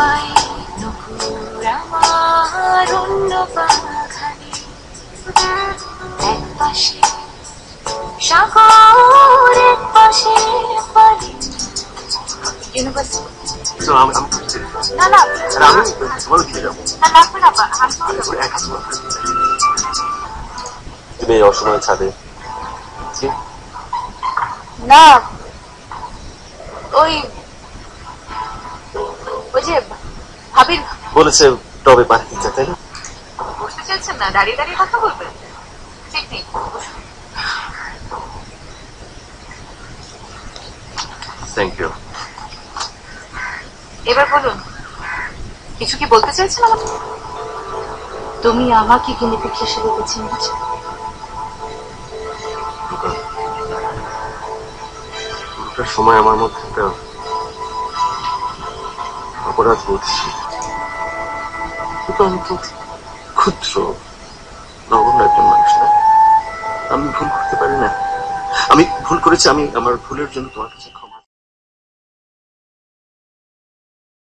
পাই নুপুর আমার অন্য বাগানে, এক পাশে সাগর এক পাশে পানি। ইউনিভার্সিটি না না লাগবে না, তুমি অসময় ছাদে না ওই ওই যে ভাবির বলেছে টবে পানি দিতে, তাই না? বসতে চাইছেন না, দাঁড়িয়ে দাঁড়িয়ে কথা বলবেন? ঠিক নেই, থ্যাংক ইউ। এবার বলুন, কিছু কি বলতে চাইছেন আমাকে? তুমি আমাকে গিনিপিগ হিসেবে বেছে নিচ্ছ। পুরোটা সময় আমার মধ্যে একটা অপরাধ বলছি, আমি তো ক্ষুদ্র নগণ্য একজন মানুষ না, আমি ভুল করতে পারি না। আমি ভুল করেছি, আমি আমার ভুলের জন্য তোমার কাছে